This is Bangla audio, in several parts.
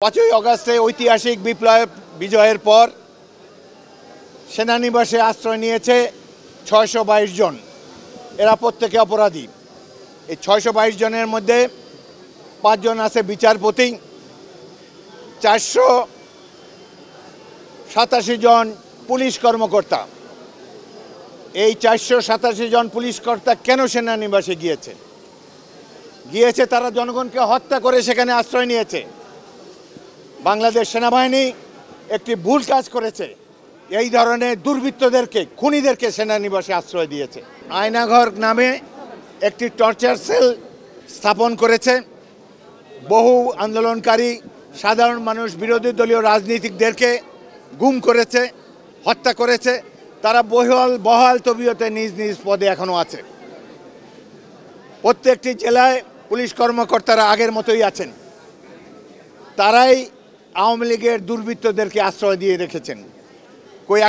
5ই অগাস্টে ঐতিহাসিক বিপ্লব বিজয়ের পর সেনানিবাসে আশ্রয় নিয়েছে 622 জন। এরা প্রত্যেকে অপরাধী। এই 622 জনের মধ্যে 5 জন আছে বিচারপতি, 487 জন পুলিশ কর্মকর্তা। এই 487 জন পুলিশ কর্তা কেন সেনানিবাসে গিয়েছে? তারা জনগণকে হত্যা করে সেখানে আশ্রয় নিয়েছে। বাংলাদেশ সেনাবাহিনী একটি ভুল কাজ করেছে, এই ধরনের দুর্বৃত্তদেরকে, খুনিদেরকে সেনানিবাসে আশ্রয় দিয়েছে। আয়নাঘর নামে একটি টর্চার সেল স্থাপন করেছে। বহু আন্দোলনকারী, সাধারণ মানুষ, বিরোধী দলীয় রাজনীতিকদেরকে গুম করেছে, হত্যা করেছে। তারা বহাল তবিয়তে নিজ নিজ পদে এখনও আছে। প্রত্যেকটি জেলায় পুলিশ কর্মকর্তারা আগের মতোই আছেন। তারাই আওয়ামী লীগের দুর্বৃত্তদেরকে আশ্রয় দিয়ে রেখেছেন।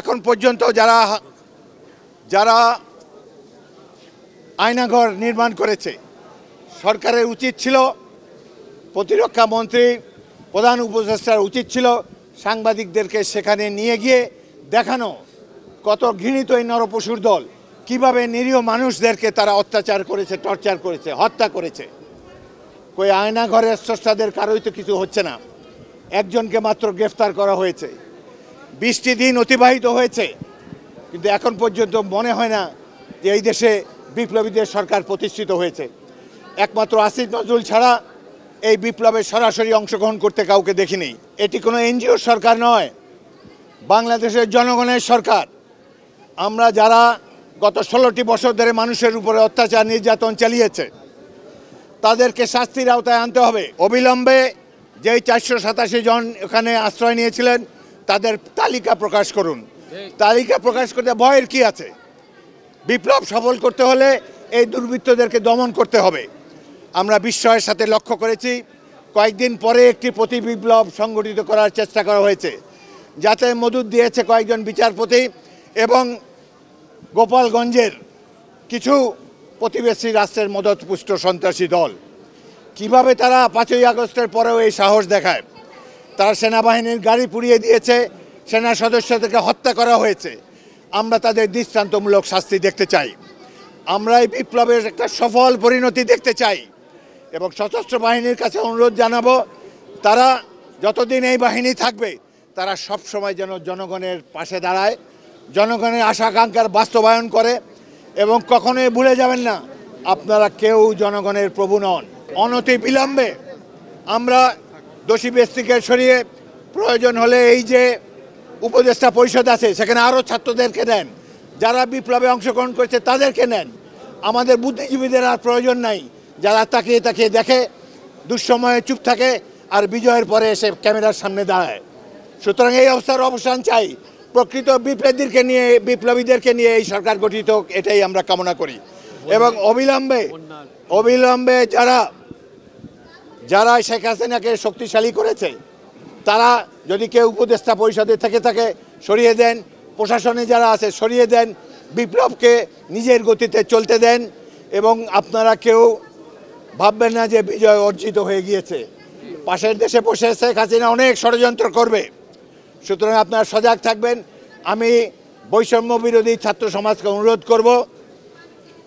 এখন পর্যন্ত যারা আয়নাঘর নির্মাণ করেছে, সরকারের উচিত ছিল, প্রতিরক্ষা মন্ত্রী, প্রধান উপদেষ্টার উচিত ছিল সাংবাদিকদেরকে সেখানে নিয়ে গিয়ে দেখানো কত ঘৃণিত এই নরপশুর দল কিভাবে নিরীহ মানুষদেরকে তারা অত্যাচার করেছে, টর্চার করেছে, হত্যা করেছে। আয়নাঘরের স্রষ্টাদের কারোই তো কিছু হচ্ছে না। একজনকে মাত্র গ্রেফতার করা হয়েছে। 20টি দিন অতিবাহিত হয়েছে, কিন্তু এখন পর্যন্ত মনে হয় না যে এই দেশে বিপ্লবীদের সরকার প্রতিষ্ঠিত হয়েছে। একমাত্র আসিফ নজরুল ছাড়া এই বিপ্লবে সরাসরি অংশগ্রহণ করতে কাউকে দেখিনি। এটি কোনো এনজিও সরকার নয়, বাংলাদেশের জনগণের সরকার। আমরা যারা গত 16টি বছর ধরে মানুষের উপরে অত্যাচার নির্যাতন চালিয়েছে, তাদেরকে শাস্তির আওতায় আনতে হবে। অবিলম্বে যেই 487 জন এখানে আশ্রয় নিয়েছিলেন তাদের তালিকা প্রকাশ করুন। তালিকা প্রকাশ করতে ভয়ের কি আছে? বিপ্লব সফল করতে হলে এই দুর্বৃত্তদেরকে দমন করতে হবে। আমরা বিস্ময়ের সাথে লক্ষ্য করেছি, কয়েকদিন পরে একটি প্রতিবিপ্লব সংগঠিত করার চেষ্টা করা হয়েছে, যাতে মদত দিয়েছে কয়েকজন বিচারপতি এবং গোপালগঞ্জের কিছু প্রতিবেশী রাষ্ট্রের মদতপুষ্ট সন্ত্রাসী দল। কিভাবে তারা 5ই আগস্টের পরেও এই সাহস দেখায়? তারা সেনাবাহিনীর গাড়ি পুড়িয়ে দিয়েছে, সেনা সদস্যদেরকে হত্যা করা হয়েছে। আমরা তাদের দৃষ্টান্তমূলক শাস্তি দেখতে চাই। আমরা এই বিপ্লবের একটা সফল পরিণতি দেখতে চাই এবং সশস্ত্র বাহিনীর কাছে অনুরোধ জানাবো, তারা যতদিন এই বাহিনী থাকবে তারা সব সময় যেন জনগণের পাশে দাঁড়ায়, জনগণের আশা আকাঙ্ক্ষার বাস্তবায়ন করে এবং কখনোই ভুলে যাবেন না আপনারা কেউ জনগণের প্রভু নন। অনতি বিলম্বে আমরা দোষী ব্যক্তিকে সরিয়ে প্রয়োজন হলে এই যে উপদেষ্টা পরিষদ আছে সেখানে আরও ছাত্রদেরকে নেন, যারা বিপ্লবে অংশগ্রহণ করেছে তাদেরকে নেন। আমাদের বুদ্ধিজীবীদের আর প্রয়োজন নাই, যারা তাকিয়ে তাকিয়ে দেখে, দুঃসময়ে চুপ থাকে আর বিজয়ের পরে এসে ক্যামেরার সামনে দাঁড়ায়। সুতরাং এই অবস্থার অবসান চাই। প্রকৃত বিপ্লবীদেরকে নিয়ে এই সরকার গঠিত, এটাই আমরা কামনা করি। এবং অবিলম্বে যারা শেখ হাসিনাকে শক্তিশালী করেছে, তারা যদি কেউ উপদেষ্টা পরিষদে থেকে থাকে সরিয়ে দেন, প্রশাসনে যারা আছে সরিয়ে দেন, বিপ্লবকে নিজের গতিতে চলতে দেন এবং আপনারা কেউ ভাববেন না যে বিজয় অর্জিত হয়ে গিয়েছে। পাশের দেশে বসে শেখ হাসিনা অনেক ষড়যন্ত্র করবে। সুতরাং আপনারা সজাগ থাকবেন। আমি বৈষম্য বিরোধী ছাত্র সমাজকে অনুরোধ করব,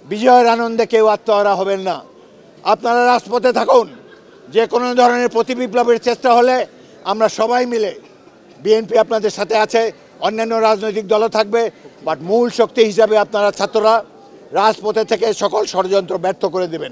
বিজয়ের আনন্দে কেউ আত্মহারা হবেন না। আপনারা রাজপথে থাকুন। যে কোনো ধরনের প্রতিবিপ্লবের চেষ্টা হলে আমরা সবাই মিলে, বিএনপি আপনাদের সাথে আছে, অন্যান্য রাজনৈতিক দলও থাকবে, বাট মূল শক্তি হিসাবে আপনারা ছাত্ররা রাজপথে থেকে সকল ষড়যন্ত্র ব্যর্থ করে দেবেন।